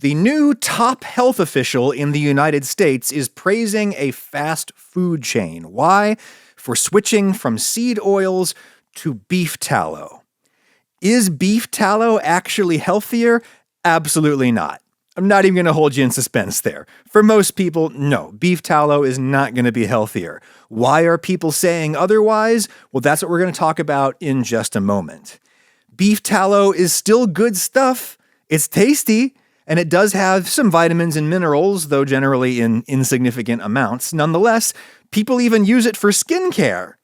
The new top health official in the United States is praising a fast food chain. Why? For switching from seed oils to beef tallow. Is beef tallow actually healthier? Absolutely not. I'm not even going to hold you in suspense there. For most people, no, beef tallow is not going to be healthier. Why are people saying otherwise? Well, that's what we're going to talk about in just a moment. Beef tallow is still good stuff. It's tasty, and it does have some vitamins and minerals, though generally in insignificant amounts. Nonetheless, people even use it for skincare.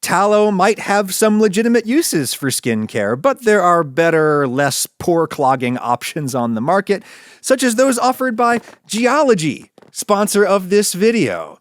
Tallow might have some legitimate uses for skincare, but there are better, less pore-clogging options on the market, such as those offered by Geology, sponsor of this video.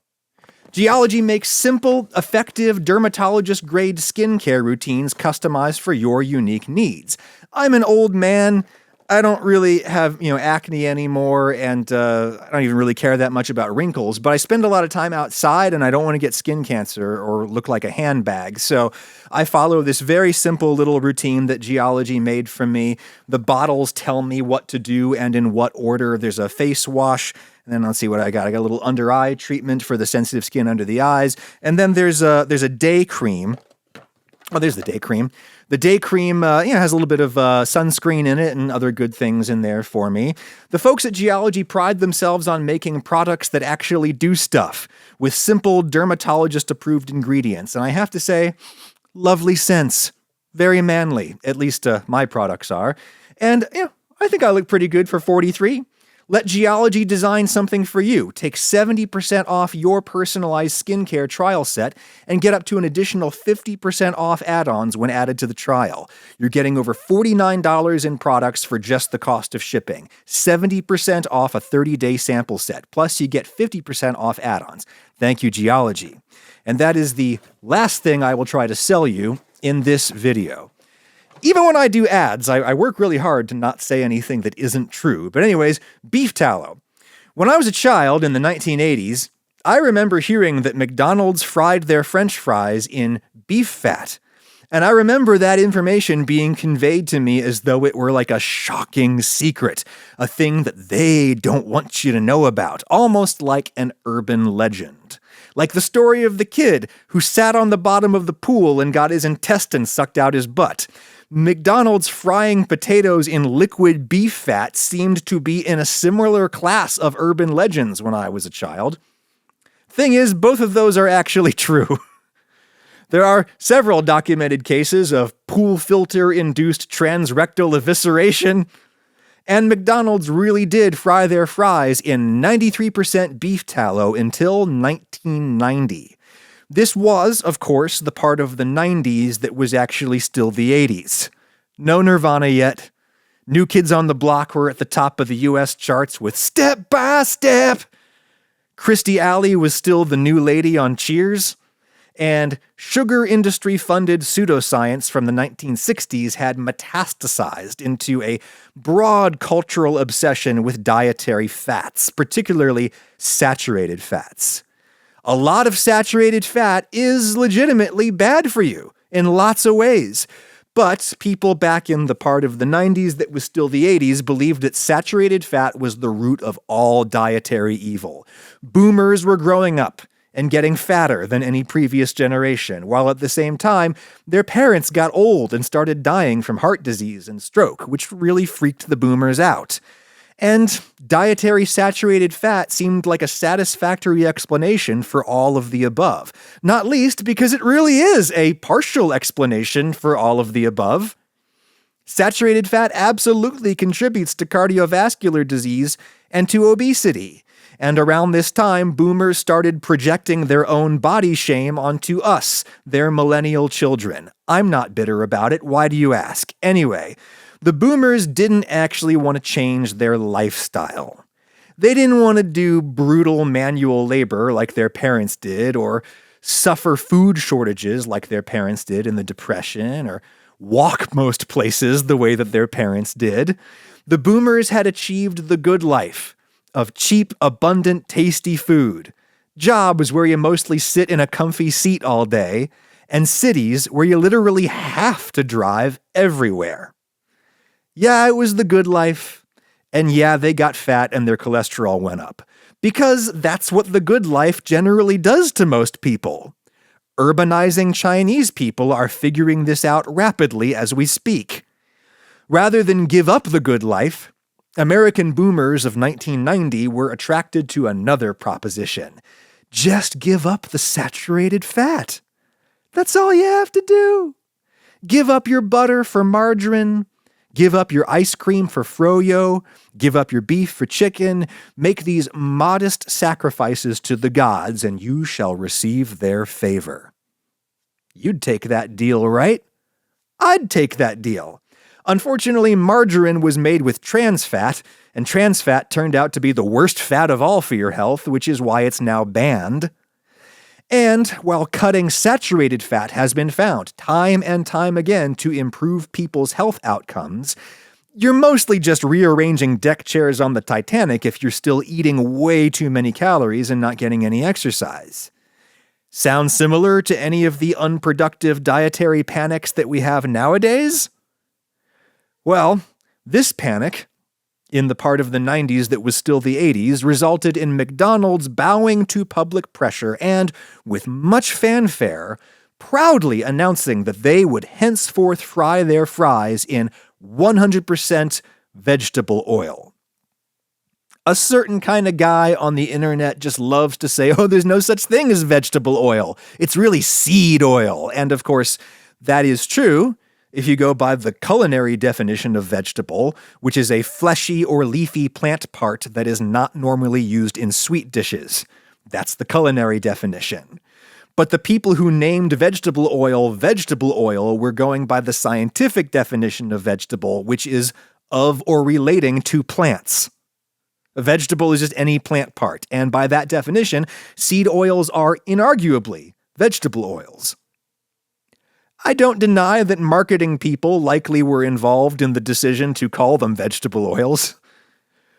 Geology makes simple, effective, dermatologist-grade skincare routines customized for your unique needs. I'm an old man. I don't really have, acne anymore, and I don't even really care that much about wrinkles, but I spend a lot of time outside, and I don't want to get skin cancer or look like a handbag, so I follow this very simple little routine that Geology made for me. The bottles tell me what to do and in what order. There's a face wash, and then let's see what I got. I got a little under-eye treatment for the sensitive skin under the eyes, and then there's a day cream. Oh, there's the day cream. The day cream has a little bit of sunscreen in it and other good things in there for me. The folks at Geology pride themselves on making products that actually do stuff with simple dermatologist-approved ingredients. And I have to say, lovely scents. Very manly. At least my products are. And I think I look pretty good for 43. Let Geology design something for you. Take 70% off your personalized skincare trial set and get up to an additional 50% off add-ons when added to the trial. You're getting over $49 in products for just the cost of shipping. 70% off a 30-day sample set. Plus, you get 50% off add-ons. Thank you, Geology. And that is the last thing I will try to sell you in this video. Even when I do ads, I work really hard to not say anything that isn't true. But anyways, beef tallow. When I was a child in the 1980s, I remember hearing that McDonald's fried their French fries in beef fat. And I remember that information being conveyed to me as though it were like a shocking secret, a thing that they don't want you to know about, almost like an urban legend. Like the story of the kid who sat on the bottom of the pool and got his intestines sucked out his butt. McDonald's frying potatoes in liquid beef fat seemed to be in a similar class of urban legends when I was a child. Thing is, both of those are actually true. There are several documented cases of pool filter-induced transrectal evisceration, and McDonald's really did fry their fries in 93% beef tallow until 1990. This was, of course, the part of the 90s that was actually still the 80s. No Nirvana yet. New Kids on the Block were at the top of the US charts with Step by Step. Christy Alley was still the new lady on Cheers. And sugar industry-funded pseudoscience from the 1960s had metastasized into a broad cultural obsession with dietary fats, particularly saturated fats. A lot of saturated fat is legitimately bad for you in lots of ways. But people back in the part of the 90s that was still the 80s believed that saturated fat was the root of all dietary evil. Boomers were growing up and getting fatter than any previous generation, while at the same time, their parents got old and started dying from heart disease and stroke, which really freaked the boomers out. And dietary saturated fat seemed like a satisfactory explanation for all of the above. Not least because it really is a partial explanation for all of the above. Saturated fat absolutely contributes to cardiovascular disease and to obesity. And around this time, boomers started projecting their own body shame onto us, their millennial children. I'm not bitter about it. Why do you ask? Anyway, the boomers didn't actually want to change their lifestyle. They didn't want to do brutal manual labor like their parents did, or suffer food shortages like their parents did in the Depression, or walk most places the way that their parents did. The boomers had achieved the good life of cheap, abundant, tasty food, jobs where you mostly sit in a comfy seat all day, and cities where you literally have to drive everywhere. Yeah, it was the good life, And yeah, they got fat and their cholesterol went up. Because that's what the good life generally does to most people. Urbanizing Chinese people are figuring this out rapidly as we speak. Rather than give up the good life, American boomers of 1990 were attracted to another proposition. Just give up the saturated fat. That's all you have to do. Give up your butter for margarine. Give up your ice cream for froyo. Give up your beef for chicken. Make these modest sacrifices to the gods, and you shall receive their favor. You'd take that deal, right? I'd take that deal. Unfortunately, margarine was made with trans fat, and trans fat turned out to be the worst fat of all for your health, which is why it's now banned. And while cutting saturated fat has been found time and time again to improve people's health outcomes, you're mostly just rearranging deck chairs on the Titanic if you're still eating way too many calories and not getting any exercise. Sound similar to any of the unproductive dietary panics that we have nowadays? Well, this panic, in the part of the 90s that was still the 80s, resulted in McDonald's bowing to public pressure and, with much fanfare, proudly announcing that they would henceforth fry their fries in 100% vegetable oil. A certain kind of guy on the internet just loves to say, oh, there's no such thing as vegetable oil. It's really seed oil. And of course, that is true if you go by the culinary definition of vegetable, which is a fleshy or leafy plant part that is not normally used in sweet dishes. That's the culinary definition. But the people who named vegetable oil were going by the scientific definition of vegetable, which is of or relating to plants. A vegetable is just any plant part, and by that definition, seed oils are inarguably vegetable oils. I don't deny that marketing people likely were involved in the decision to call them vegetable oils.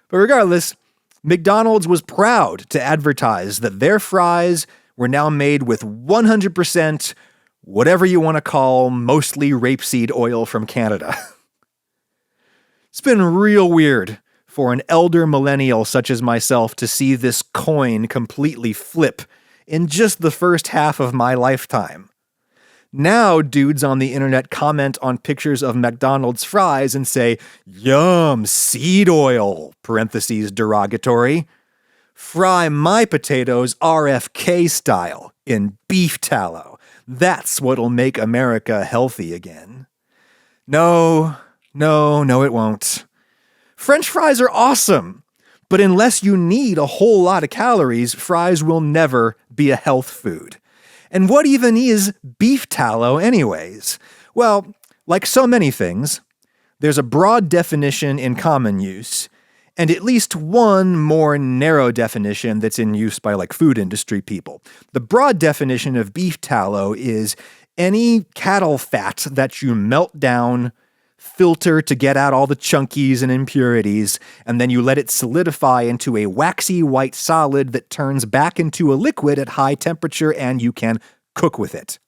But regardless, McDonald's was proud to advertise that their fries were now made with 100% whatever you want to call mostly rapeseed oil from Canada. It's been real weird for an elder millennial such as myself to see this coin completely flip in just the first half of my lifetime. Now dudes on the internet comment on pictures of McDonald's fries and say, yum, seed oil, parentheses derogatory. Fry my potatoes RFK style, in beef tallow. That's what'll make America healthy again. No, it won't. French fries are awesome, but unless you need a whole lot of calories, fries will never be a health food. And what even is beef tallow anyways? Well, like so many things, there's a broad definition in common use, and at least one more narrow definition that's in use by like food industry people. The broad definition of beef tallow is any cattle fat that you melt down, filter to get out all the chunkies and impurities, and then you let it solidify into a waxy white solid that turns back into a liquid at high temperature and you can cook with it.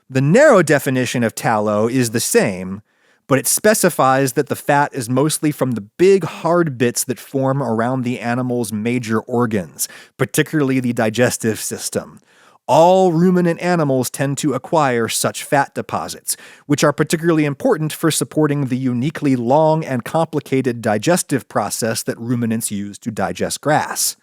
The narrow definition of tallow is the same, but it specifies that the fat is mostly from the big hard bits that form around the animal's major organs, particularly the digestive system. All ruminant animals tend to acquire such fat deposits, which are particularly important for supporting the uniquely long and complicated digestive process that ruminants use to digest grass.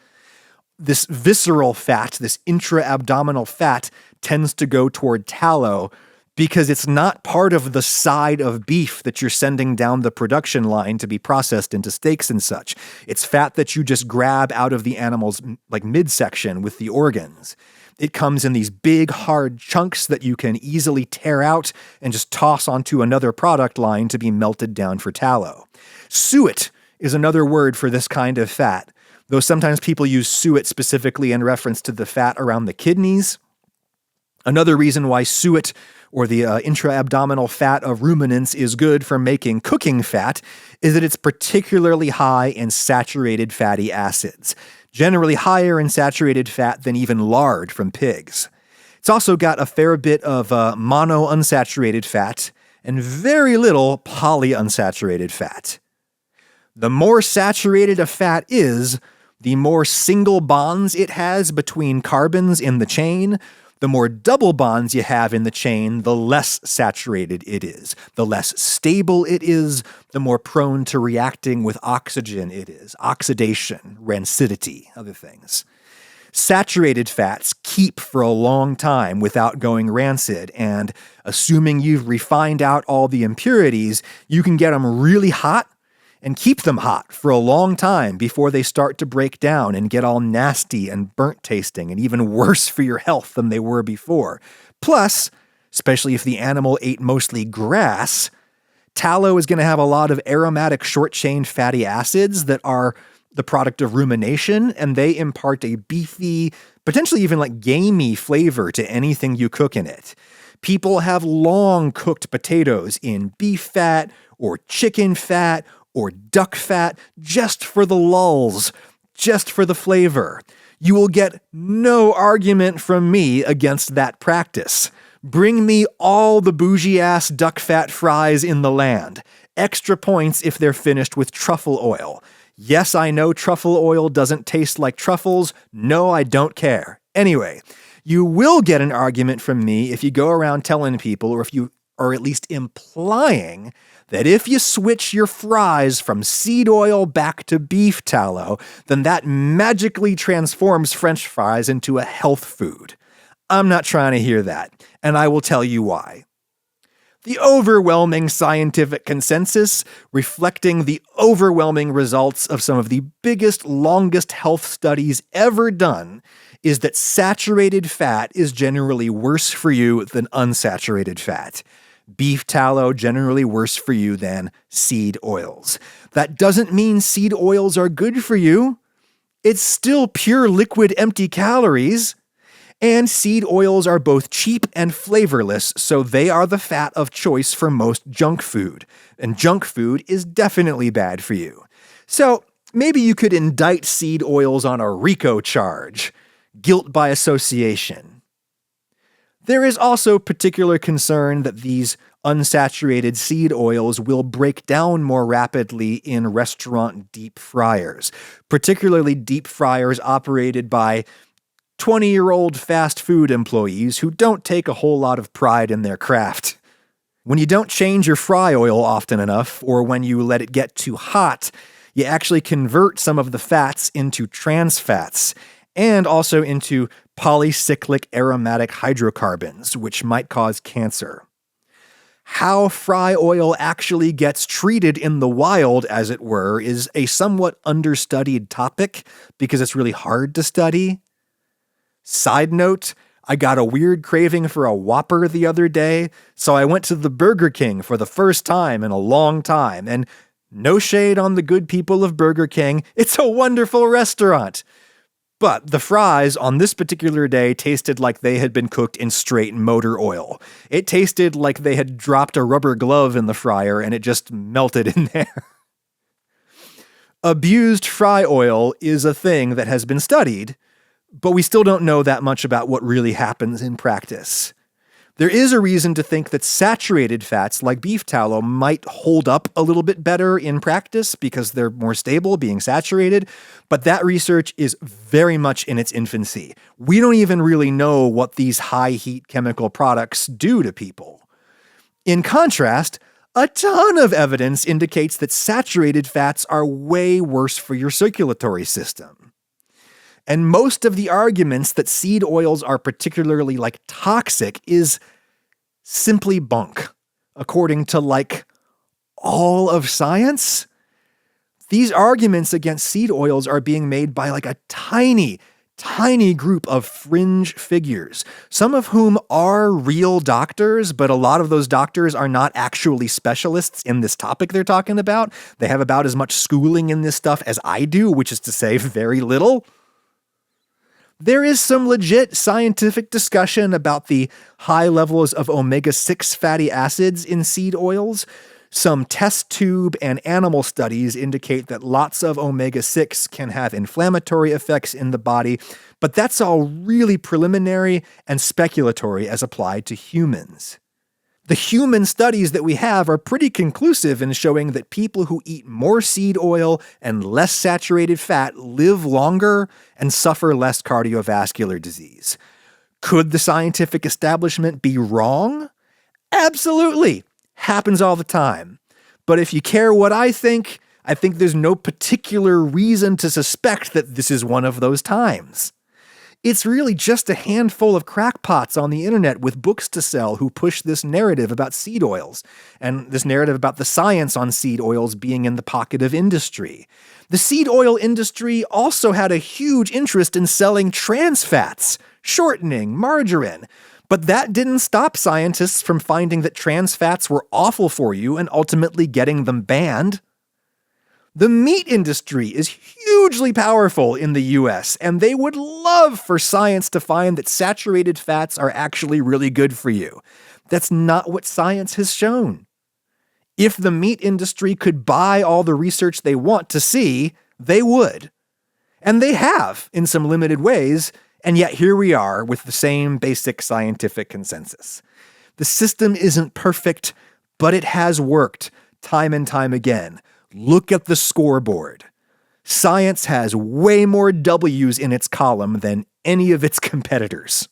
This visceral fat, this intra-abdominal fat, tends to go toward tallow because it's not part of the side of beef that you're sending down the production line to be processed into steaks and such. It's fat that you just grab out of the animal's midsection with the organs. It comes in these big, hard chunks that you can easily tear out and just toss onto another product line to be melted down for tallow. Suet is another word for this kind of fat, though sometimes people use suet specifically in reference to the fat around the kidneys. Another reason why suet, or the intra-abdominal fat of ruminants, is good for making cooking fat is that it's particularly high in saturated fatty acids, generally higher in saturated fat than even lard from pigs. It's also got a fair bit of monounsaturated fat and very little polyunsaturated fat. The more saturated a fat is, the more single bonds it has between carbons in the chain. The more double bonds you have in the chain, the less saturated it is. The less stable it is, the more prone to reacting with oxygen it is. Oxidation, rancidity, other things. Saturated fats keep for a long time without going rancid, and assuming you've refined out all the impurities, you can get them really hot and keep them hot for a long time before they start to break down and get all nasty and burnt tasting and even worse for your health than they were before. Plus, especially if the animal ate mostly grass, tallow is going to have a lot of aromatic short-chain fatty acids that are the product of rumination, and they impart a beefy, potentially even like gamey flavor to anything you cook in it. People have long cooked potatoes in beef fat or chicken fat or duck fat just for the lulz, just for the flavor. You will get no argument from me against that practice. Bring me all the bougie-ass duck fat fries in the land. Extra points if they're finished with truffle oil. Yes, I know truffle oil doesn't taste like truffles. No, I don't care. Anyway, you will get an argument from me if you go around telling people, or if you are at least implying, that if you switch your fries from seed oil back to beef tallow, then that magically transforms French fries into a health food. I'm not trying to hear that, and I will tell you why. The overwhelming scientific consensus, reflecting the overwhelming results of some of the biggest, longest health studies ever done, is that saturated fat is generally worse for you than unsaturated fat. Beef tallow generally worse for you than seed oils. That doesn't mean seed oils are good for you. It's still pure liquid empty calories. And seed oils are both cheap and flavorless, so they are the fat of choice for most junk food. And junk food is definitely bad for you. So maybe you could indict seed oils on a RICO charge. Guilt by association. There is also particular concern that these unsaturated seed oils will break down more rapidly in restaurant deep fryers, particularly deep fryers operated by 20-year-old fast food employees who don't take a whole lot of pride in their craft. When you don't change your fry oil often enough, or when you let it get too hot, you actually convert some of the fats into trans fats, and also into polycyclic aromatic hydrocarbons, which might cause cancer. How fry oil actually gets treated in the wild, as it were, is a somewhat understudied topic because it's really hard to study. Side note, I got a weird craving for a Whopper the other day, so I went to the Burger King for the first time in a long time, and no shade on the good people of Burger King, it's a wonderful restaurant. But the fries on this particular day tasted like they had been cooked in straight motor oil. It tasted like they had dropped a rubber glove in the fryer and it just melted in there. Abused fry oil is a thing that has been studied, but we still don't know that much about what really happens in practice. There is a reason to think that saturated fats like beef tallow might hold up a little bit better in practice because they're more stable being saturated, but that research is very much in its infancy. We don't even really know what these high-heat chemical products do to people. In contrast, a ton of evidence indicates that saturated fats are way worse for your circulatory system. And most of the arguments that seed oils are particularly toxic is simply bunk, according to all of science. These arguments against seed oils are being made by a tiny group of fringe figures, some of whom are real doctors, but a lot of those doctors are not actually specialists in this topic they're talking about. They have about as much schooling in this stuff as I do, which is to say very little. There is some legit scientific discussion about the high levels of omega-6 fatty acids in seed oils. Some test tube and animal studies indicate that lots of omega-6 can have inflammatory effects in the body, but that's all really preliminary and speculatory as applied to humans. The human studies that we have are pretty conclusive in showing that people who eat more seed oil and less saturated fat live longer and suffer less cardiovascular disease. Could the scientific establishment be wrong? Absolutely. Happens all the time. But if you care what I think there's no particular reason to suspect that this is one of those times. It's really just a handful of crackpots on the internet with books to sell who push this narrative about seed oils, and this narrative about the science on seed oils being in the pocket of industry. The seed oil industry also had a huge interest in selling trans fats, shortening, margarine, but that didn't stop scientists from finding that trans fats were awful for you and ultimately getting them banned. The meat industry is hugely powerful in the US, and they would love for science to find that saturated fats are actually really good for you. That's not what science has shown. If the meat industry could buy all the research they want to see, they would. And they have, in some limited ways, and yet here we are with the same basic scientific consensus. The system isn't perfect, but it has worked time and time again. Look at the scoreboard. Science has way more W's in its column than any of its competitors.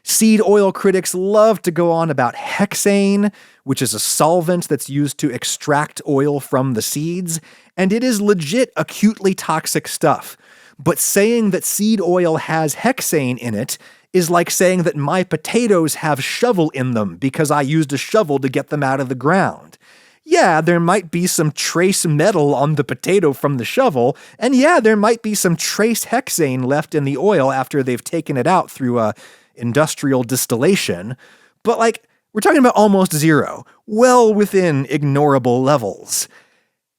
Seed oil critics love to go on about hexane, which is a solvent that's used to extract oil from the seeds, and it is legit acutely toxic stuff. But saying that seed oil has hexane in it is like saying that my potatoes have shovel in them because I used a shovel to get them out of the ground. Yeah, there might be some trace metal on the potato from the shovel, and yeah, there might be some trace hexane left in the oil after they've taken it out through industrial distillation, but we're talking about almost zero, well within ignorable levels.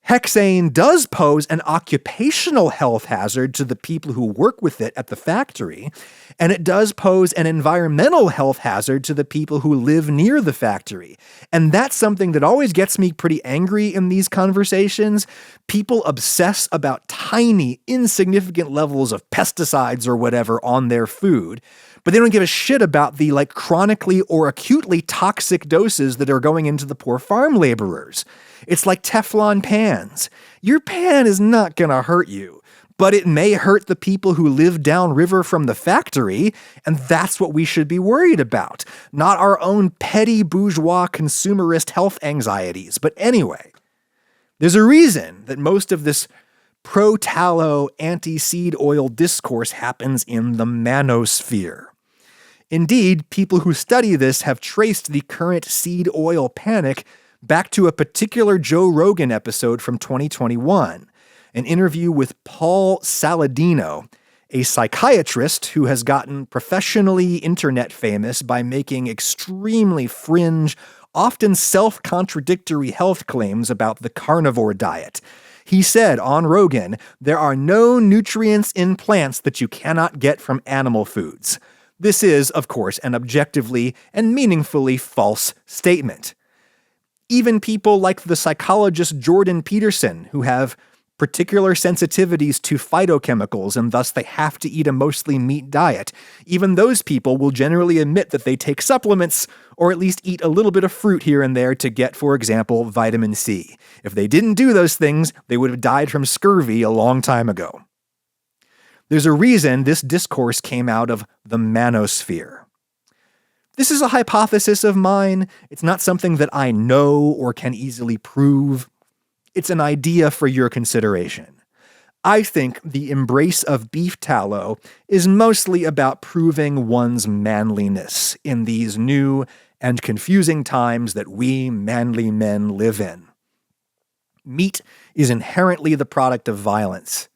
Hexane does pose an occupational health hazard to the people who work with it at the factory, and it does pose an environmental health hazard to the people who live near the factory. And that's something that always gets me pretty angry in these conversations. People obsess about tiny, insignificant levels of pesticides or whatever on their food, but they don't give a shit about the chronically or acutely toxic doses that are going into the poor farm laborers. It's like Teflon pans. Your pan is not gonna hurt you, but it may hurt the people who live downriver from the factory, and that's what we should be worried about, not our own petty bourgeois consumerist health anxieties. But anyway, there's a reason that most of this pro-tallow, anti-seed oil discourse happens in the manosphere. Indeed, people who study this have traced the current seed oil panic back to a particular Joe Rogan episode from 2021, an interview with Paul Saladino, a psychiatrist who has gotten professionally internet famous by making extremely fringe, often self-contradictory health claims about the carnivore diet. He said on Rogan, there are no nutrients in plants that you cannot get from animal foods. This is, of course, an objectively and meaningfully false statement. Even people like the psychologist Jordan Peterson, who have particular sensitivities to phytochemicals and thus they have to eat a mostly meat diet, even those people will generally admit that they take supplements or at least eat a little bit of fruit here and there to get, for example, vitamin C. If they didn't do those things, they would have died from scurvy a long time ago. There's a reason this discourse came out of the manosphere. This is a hypothesis of mine. It's not something that I know or can easily prove. It's an idea for your consideration. I think the embrace of beef tallow is mostly about proving one's manliness in these new and confusing times that we manly men live in. Meat is inherently the product of violence.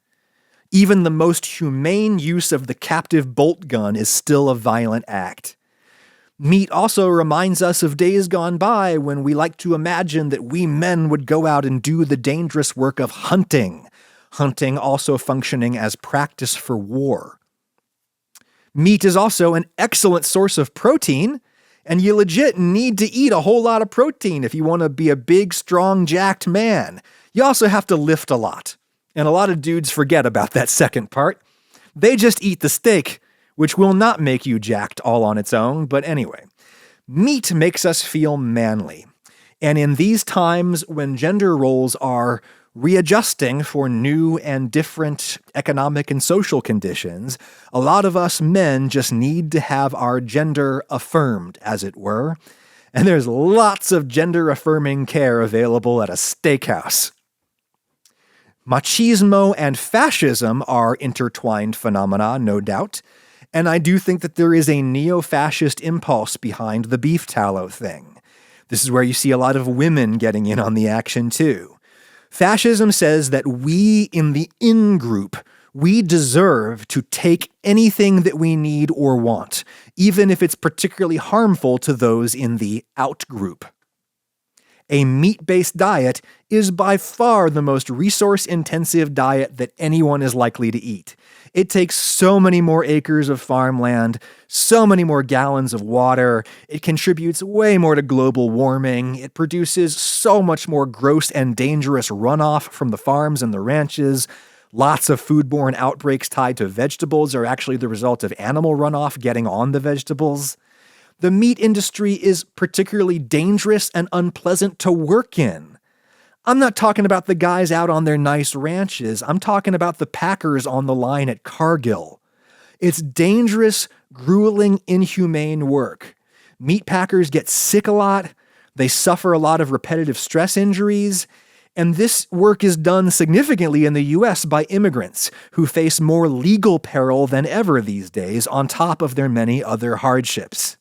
Even the most humane use of the captive bolt gun is still a violent act. Meat also reminds us of days gone by when we like to imagine that we men would go out and do the dangerous work of hunting also functioning as practice for war. Meat is also an excellent source of protein, and you legit need to eat a whole lot of protein if you want to be a big, strong, jacked man. You also have to lift a lot, and a lot of dudes forget about that second part. They just eat the steak, which will not make you jacked all on its own, but anyway. Meat makes us feel manly. And in these times when gender roles are readjusting for new and different economic and social conditions, a lot of us men just need to have our gender affirmed, as it were. And there's lots of gender-affirming care available at a steakhouse. Machismo and fascism are intertwined phenomena, no doubt. And I do think that there is a neo-fascist impulse behind the beef tallow thing. This is where you see a lot of women getting in on the action too. Fascism says that we in the in-group, we deserve to take anything that we need or want, even if it's particularly harmful to those in the out-group. A meat-based diet is by far the most resource-intensive diet that anyone is likely to eat. It takes so many more acres of farmland, so many more gallons of water, it contributes way more to global warming, it produces so much more gross and dangerous runoff from the farms and the ranches. Lots of foodborne outbreaks tied to vegetables are actually the result of animal runoff getting on the vegetables. The meat industry is particularly dangerous and unpleasant to work in. I'm not talking about the guys out on their nice ranches. I'm talking about the packers on the line at Cargill. It's dangerous, grueling, inhumane work. Meat packers get sick a lot. They suffer a lot of repetitive stress injuries. And this work is done significantly in the U.S. by immigrants who face more legal peril than ever these days on top of their many other hardships.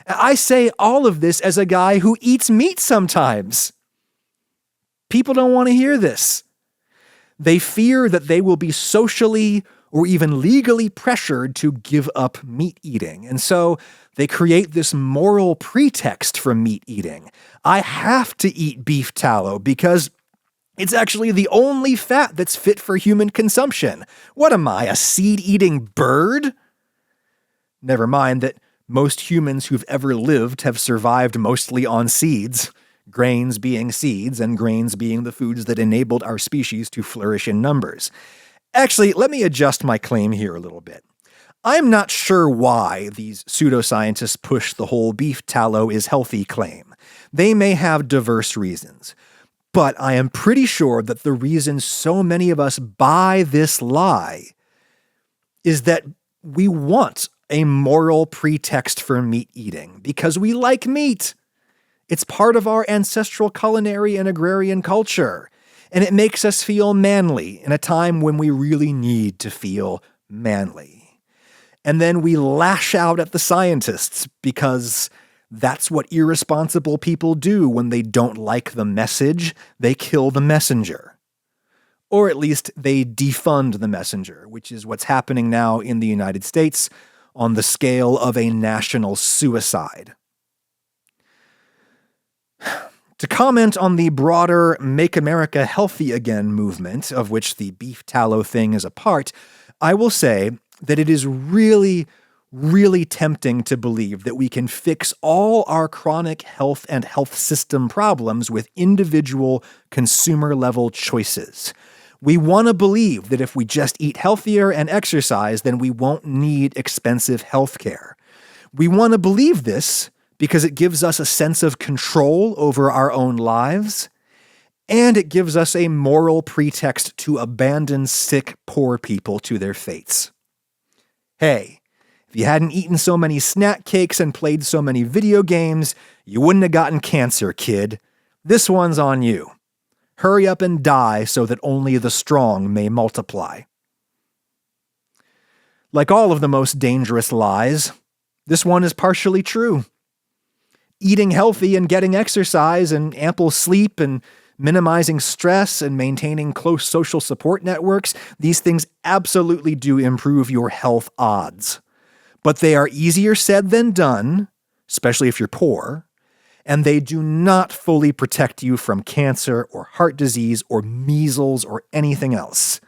I say all of this as a guy who eats meat sometimes. People don't want to hear this. They fear that they will be socially or even legally pressured to give up meat eating. And so they create this moral pretext for meat eating. I have to eat beef tallow because it's actually the only fat that's fit for human consumption. What am I, a seed-eating bird? Never mind that most humans who've ever lived have survived mostly on seeds, grains being seeds and grains being the foods that enabled our species to flourish in numbers. Actually, let me adjust my claim here a little bit. I'm not sure why these pseudoscientists push the whole beef tallow is healthy claim. They may have diverse reasons. But I am pretty sure that the reason so many of us buy this lie is that we want a moral pretext for meat eating because we like meat. It's part of our ancestral culinary and agrarian culture, and it makes us feel manly in a time when we really need to feel manly. And then we lash out at the scientists because that's what irresponsible people do when they don't like the message. They kill the messenger. Or at least they defund the messenger, which is what's happening now in the United States on the scale of a national suicide. To comment on the broader Make America Healthy Again movement, of which the beef tallow thing is a part, I will say that it is really tempting to believe that we can fix all our chronic health and health system problems with individual consumer-level choices. We want to believe that if we just eat healthier and exercise, then we won't need expensive health care. We want to believe this because it gives us a sense of control over our own lives, and it gives us a moral pretext to abandon sick, poor people to their fates. Hey, if you hadn't eaten so many snack cakes and played so many video games, you wouldn't have gotten cancer, kid. This one's on you. Hurry up and die so that only the strong may multiply. Like all of the most dangerous lies, this one is partially true. Eating healthy and getting exercise and ample sleep and minimizing stress and maintaining close social support networks, these things absolutely do improve your health odds. But they are easier said than done, especially if you're poor, and they do not fully protect you from cancer or heart disease or measles or anything else.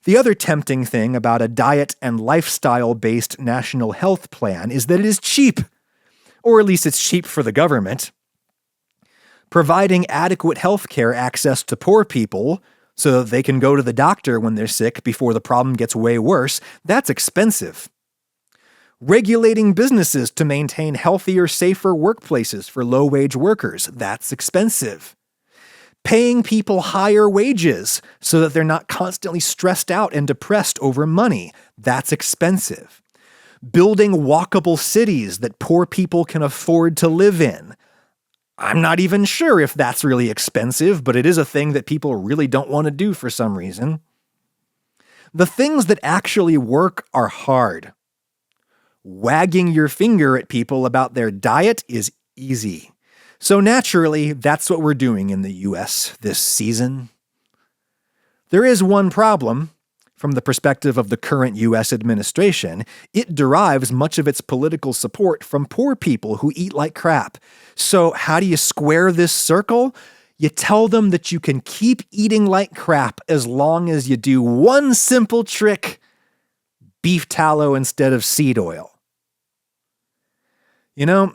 The other tempting thing about a diet and lifestyle-based national health plan is that it is cheap, or at least it's cheap for the government. Providing adequate health care access to poor people so that they can go to the doctor when they're sick before the problem gets way worse, that's expensive. Regulating businesses to maintain healthier, safer workplaces for low-wage workers, that's expensive. Paying people higher wages so that they're not constantly stressed out and depressed over money, that's expensive. Building walkable cities that poor people can afford to live in. I'm not even sure if that's really expensive, but it is a thing that people really don't want to do for some reason. The things that actually work are hard. Wagging your finger at people about their diet is easy. So naturally, that's what we're doing in the US this season. There is one problem. From the perspective of the current US administration, it derives much of its political support from poor people who eat like crap. So how do you square this circle? You tell them that you can keep eating like crap as long as you do one simple trick: beef tallow instead of seed oil. You know,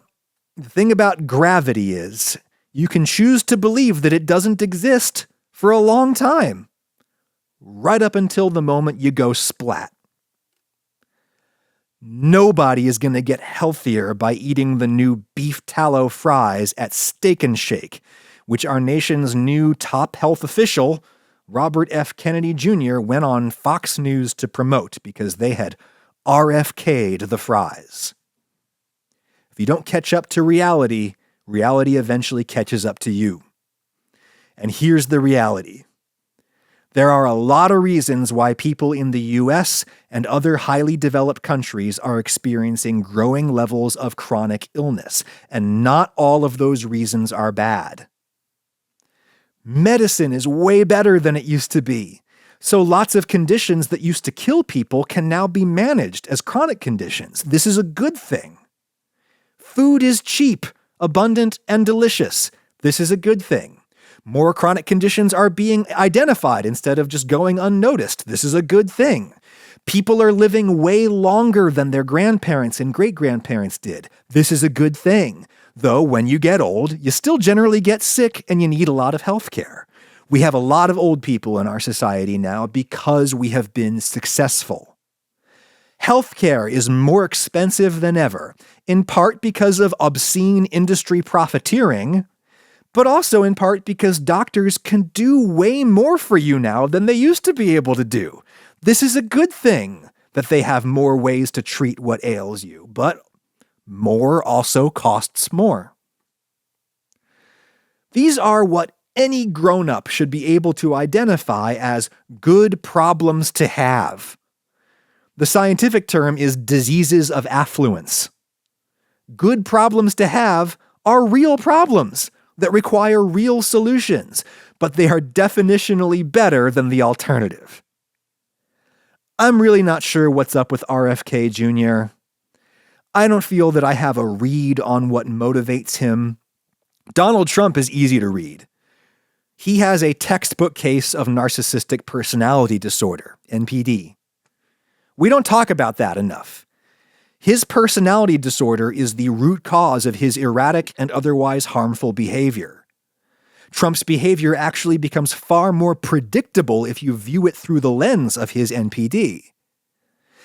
the thing about gravity is you can choose to believe that it doesn't exist for a long time, right up until the moment you go splat. Nobody is going to get healthier by eating the new beef tallow fries at Steak and Shake, which our nation's new top health official, Robert F. Kennedy Jr., went on Fox News to promote because they had RFK'd the fries. If you don't catch up to reality, reality eventually catches up to you. And here's the reality. There are a lot of reasons why people in the US and other highly developed countries are experiencing growing levels of chronic illness, and not all of those reasons are bad. Medicine is way better than it used to be, so lots of conditions that used to kill people can now be managed as chronic conditions. This is a good thing. Food is cheap, abundant, and delicious. This is a good thing. More chronic conditions are being identified instead of just going unnoticed. This is a good thing. People are living way longer than their grandparents and great-grandparents did. This is a good thing. Though when you get old, you still generally get sick and you need a lot of health care. We have a lot of old people in our society now because we have been successful. Healthcare is more expensive than ever, in part because of obscene industry profiteering, but also in part because doctors can do way more for you now than they used to be able to do. This is a good thing that they have more ways to treat what ails you, but more also costs more. These are what any grown-up should be able to identify as good problems to have. The scientific term is diseases of affluence. Good problems to have are real problems that require real solutions, but they are definitionally better than the alternative. I'm really not sure what's up with RFK Jr. I don't feel that I have a read on what motivates him. Donald Trump is easy to read. He has a textbook case of narcissistic personality disorder, NPD. We don't talk about that enough. His personality disorder is the root cause of his erratic and otherwise harmful behavior. Trump's behavior actually becomes far more predictable if you view it through the lens of his NPD.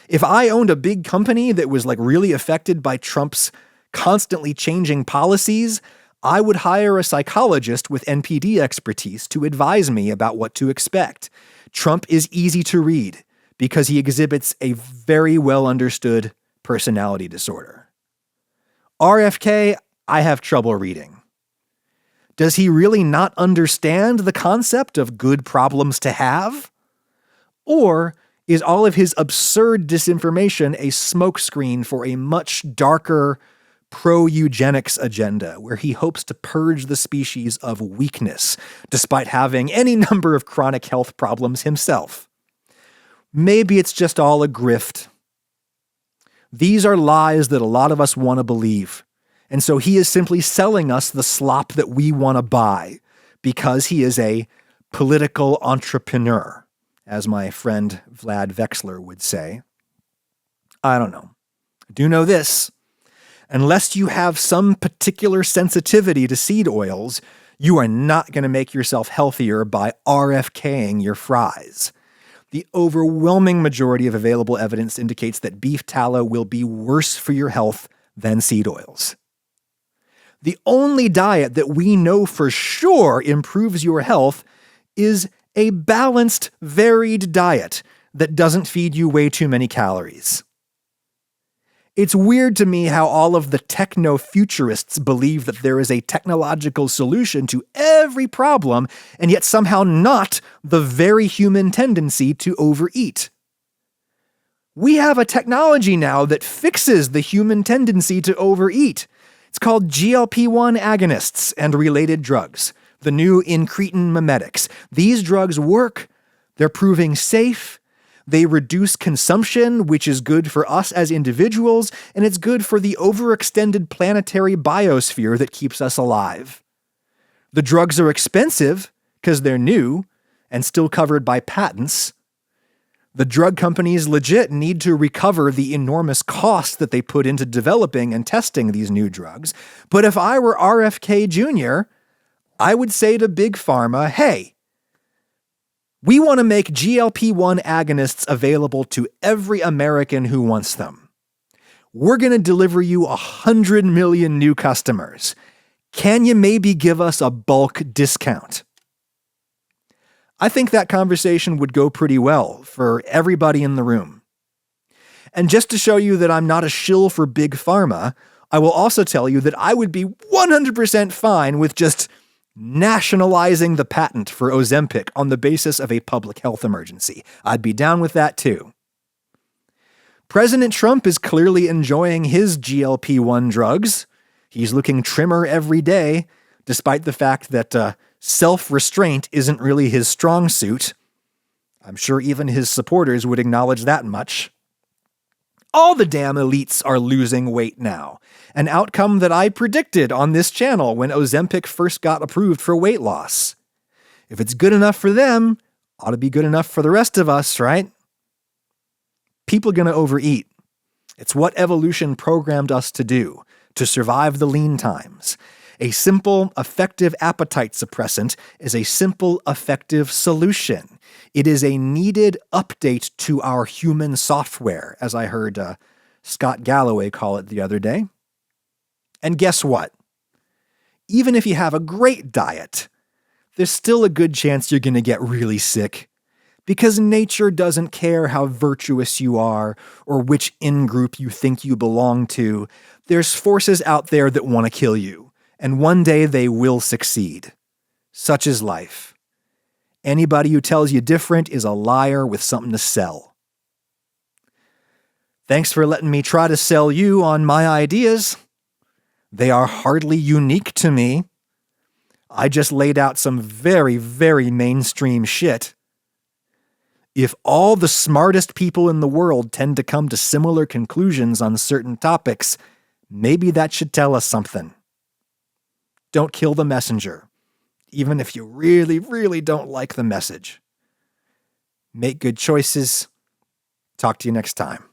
If I owned a big company that was really affected by Trump's constantly changing policies, I would hire a psychologist with NPD expertise to advise me about what to expect. Trump is easy to read because he exhibits a very well understood personality disorder. RFK, I have trouble reading. Does he really not understand the concept of good problems to have? Or is all of his absurd disinformation a smokescreen for a much darker pro-eugenics agenda where he hopes to purge the species of weakness despite having any number of chronic health problems himself? Maybe it's just all a grift. These are lies that a lot of us want to believe. And so he is simply selling us the slop that we want to buy because he is a political entrepreneur, as my friend Vlad Vexler would say. I don't know. I do know this. Unless you have some particular sensitivity to seed oils, you are not going to make yourself healthier by RFKing your fries. The overwhelming majority of available evidence indicates that beef tallow will be worse for your health than seed oils. The only diet that we know for sure improves your health is a balanced, varied diet that doesn't feed you way too many calories. It's weird to me how all of the techno-futurists believe that there is a technological solution to every problem, and yet somehow not the very human tendency to overeat. We have a technology now that fixes the human tendency to overeat. It's called GLP-1 agonists and related drugs, the new incretin mimetics. These drugs work. They're proving safe. They reduce consumption, which is good for us as individuals, and it's good for the overextended planetary biosphere that keeps us alive. The drugs are expensive because they're new and still covered by patents. The drug companies legit need to recover the enormous costs that they put into developing and testing these new drugs. But if I were RFK Jr., I would say to Big Pharma, hey, we want to make GLP-1 agonists available to every American who wants them. We're going to deliver you 100 million new customers. Can you maybe give us a bulk discount? I think that conversation would go pretty well for everybody in the room. And just to show you that I'm not a shill for Big Pharma, I will also tell you that I would be 100% fine with just nationalizing the patent for Ozempic on the basis of a public health emergency. I'd be down with that too. President Trump is clearly enjoying his GLP-1 drugs. He's looking trimmer every day, despite the fact that self-restraint isn't really his strong suit. I'm sure even his supporters would acknowledge that much. All the damn elites are losing weight now, an outcome that I predicted on this channel when Ozempic first got approved for weight loss. If it's good enough for them, ought to be good enough for the rest of us, right? People are going to overeat. It's what evolution programmed us to do, to survive the lean times. A simple, effective appetite suppressant is a simple, effective solution. It is a needed update to our human software, as I heard Scott Galloway call it the other day. And guess what? Even if you have a great diet, there's still a good chance you're going to get really sick. Because nature doesn't care how virtuous you are or which in-group you think you belong to. There's forces out there that want to kill you. And one day they will succeed. Such is life. Anybody who tells you different is a liar with something to sell. Thanks for letting me try to sell you on my ideas. They are hardly unique to me. I just laid out some very, very mainstream shit. If all the smartest people in the world tend to come to similar conclusions on certain topics, maybe that should tell us something. Don't kill the messenger, even if you really, really don't like the message. Make good choices. Talk to you next time.